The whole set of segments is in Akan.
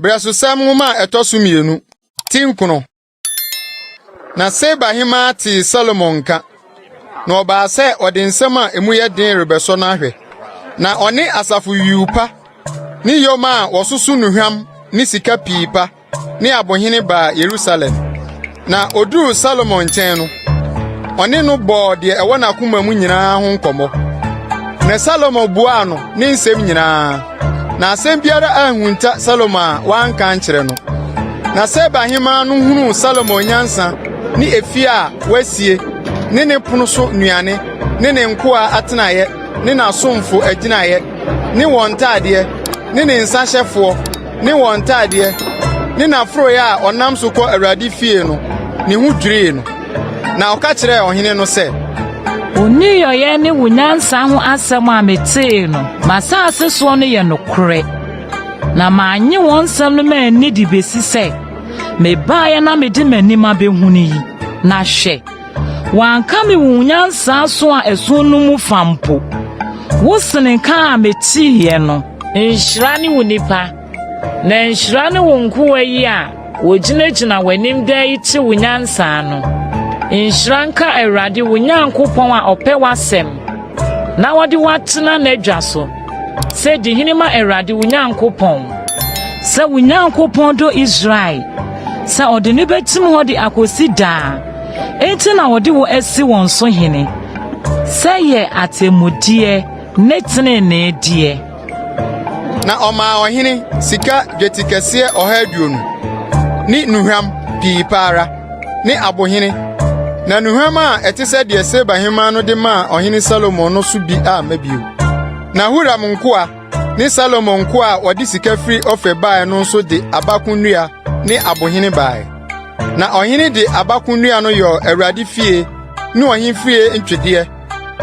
Braso Samuma etosumienu, Tinkuno. Na Seba hima ti Solomon ka. Na oba se ode nsema emuye den rebeso na hwe. Na oni asafu yupa. Ni yoma wosusu nuhwam ni sika piipa. Ni abohene ba Jerusalem. Na oduru Solomon nchen no. Oni no bo de ewo na akoma mu nyina ho nkomo. Na Solomon bua no ni nsem nyina. Na asem biara ahunta Solomon wanka nkyere no. Na Seba hima no hunu Solomon nyansa ni efi a wasie ne ne pono so nuane ne ne nkoa atenaye ne na asomfo aginaye ne wontade ne ne nsahefo ne wontade ne na fro ya onam so kɔ Awurade fie no ne hu dwire no na ɔka kyerɛ ɔhene no sɛ Oni yoye ne wunyansa ho asɛm a metee no masase so no yɛ nokore na maanye wɔn nsɛm no ma ani di besi sɛ mebaeɛ na mede m'anim abɛhunu yi na hwɛ wanka me wunyansa so a ɛso no mu fampo wo sene ka a metee no nhyira ne wo nipa na nhyira ne wo nkoa yi a wogyinagyina w'anim da yi te wunyansa no nhyira nka Awurade wo Nyankopɔn a ɔpɛ w'asɛm na wɔde watena n'adwa so sɛ di hene ma Awurade wo Nyankopɔn sɛ wo Nyankopɔn do Israel sɛ ɔde ne betim hɔ de akosi daa enti na wɔde wo asi wɔn so hene sɛ yɛ atemmudeɛ ne teneneedeɛ na ɔma ɔhene sika dwetikɛseɛ 120 ni nuhwam piipara ni abohene na nuhwam a ɛte sɛ deɛ Seba hema no de ma ɔhene Solomon no so bi a mabio na Huram nkoa ni Solomon nkoa wɔde sika firi Ofe bae no nso de abakonnua ni abohene bae na ɔhene de abakonnua no yɔ Awurade fie ni ɔhene fie ntwedeɛ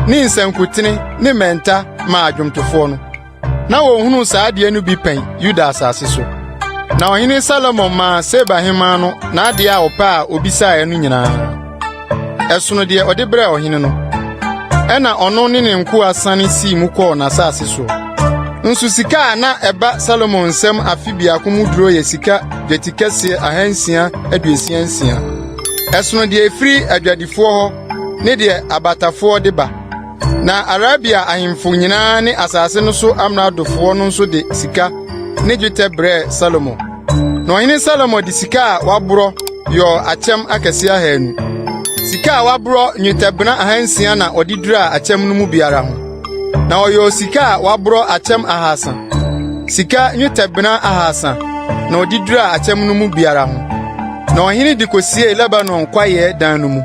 ni nsankutene ni menta ma adwomtofo no na wɔhunu saa de no bi pɛn Yuda asase so na ɔhene Solomon ma Seba hema no na ade a ɔpa a obisae no nyinaa ɛsono deɛ ɔde brɛ ɔhene no ɛna ɔno ne ne nkoa sane sii mu kɔɔ n'asase so nso sika a na ɛba Solomon nsɛm afi biako mu duro yɛ sika dwetikɛseɛ 666 ɛsono deɛ efiri adwadifoɔ hɔ ne deɛ abatafoɔ de ba na Arabia ahemfo nyinaa ne asase no so amradofoɔ no nso de sika ne dwetɛ brɛ Solomon na ɔhene Solomon de sika a waborɔ yɔ akyɛm akɛse 200 sika a waborɔ nwetɛbena 600 na ɔde dura akyɛm no mu biara ho na ɔyɔ sika a waborɔ akyɛm 300 sika nwetɛbena 300 na ɔde dura akyɛm no mu biara ho na ɔhene de kosie Lebanon kwayɛ dan no mu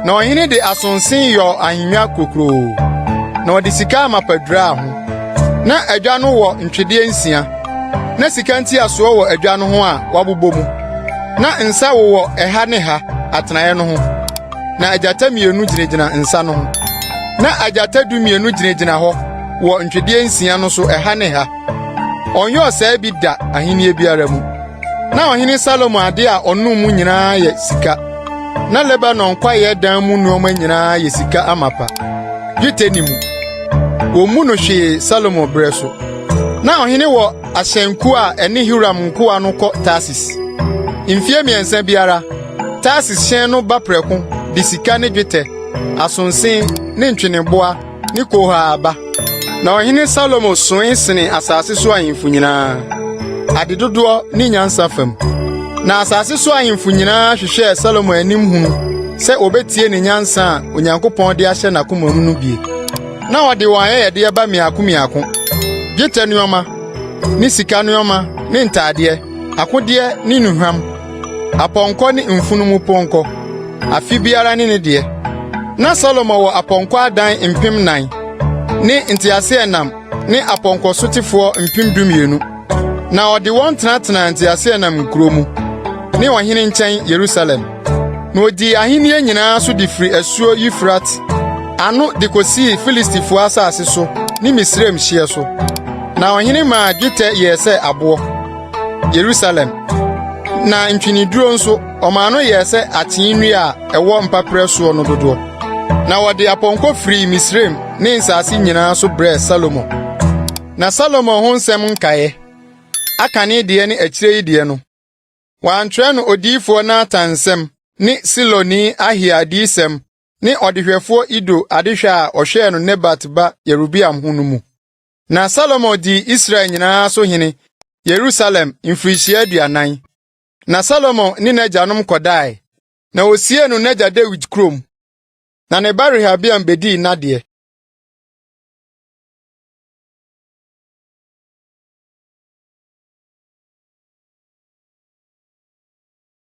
na ɔhene de asonsen yɔ ahennwa kokroo na ɔde sika amapadura ho na adwa no wɔ ntwedeɛ 6 na sika ntiasoɔ wɔ adwa no ho a wabobɔ mu na nsa wɔ ɛha ne ha atenaeɛ no ho na agyata 2 gyinagyina nsa no ho na agyata 12 gyinagyina hɔ wɔ ntwedeɛ 6 no so ɛha ne ha ɔnyɛ ɔsaa bi da ahenni biara mu na ɔhene Solomon ade a ɔno mu nyinaa yɛ sika na Lebanon kwayɛ dan mu nneɛma nyinaa yɛ sika amapa dwetɛ ni mu wɔ mu no hwee Solomon brɛ so na ɔhene wɔ ahyɛnku a ɛne Huram nkoa no kɔ Tarsis mfie 3 biara Tarsis hyɛn no ba prɛko de sika ne dwetɛ asonsen ne ntweneboa ne kohaaba na ɔhene Solomon soe sene asase so ahemfo nyinaa ade dodoɔ ne nyansa fam na asase so ahemfo nyinaa hwehwɛ Solomon anim hunu sɛ obetie ne nyansa a Onyankopɔn de ahyɛ n'akoma mu no bie na ɔde wɔn ayɛyɛde ba miako dwetɛ nneɛma ne sika nneɛma ne ntadeɛ akodeɛ ne nuhwam apɔnkɔ ne mfunumu pɔnkɔ afi biara ne deɛ na Solomon wɔ apɔnkɔ adan 4,000 ne ntiaseɛnam ne apɔnkɔ sotefoɔ 12,000 na ɔde wɔn tenatena ntiaseɛnam nkuro mu ne ɔhene nkyɛn Jerusalem na odi ahenni nyinaa so de firi asuo Euphrat ano de kosi Filistifoɔ asase so ne Misraim hye so na ɔhene ma dwetɛ yɛ sɛ aboɔ Jerusalem na ntwiniduro nso ɔma no yɛ sɛ akyennua a ɛwɔ mpaprɛ so no dodoɔ na wɔde apɔnkɔ firi Misraim ne nsase nyinaa so brɛ Solomon na Solomon ho nsɛm nkae Akan deɛ ne akyire deɛ no. Wɔantwerɛ no odiyifo Natan nsɛm ne Siloni Ahia adiyisɛm ne ɔdehwɛfo Ido adehwɛ a ɔhwɛɛ no Nebat ba Yerobiam ho no mu. Na Salomo di Israel nyinaa so hene Yerusalem mfirihyia 40. Na Salomo ne n'agyanom kɔdae, na osiee no n'agya Dawid kurom. Na ne ba Rehabiam bedii n'adeɛ.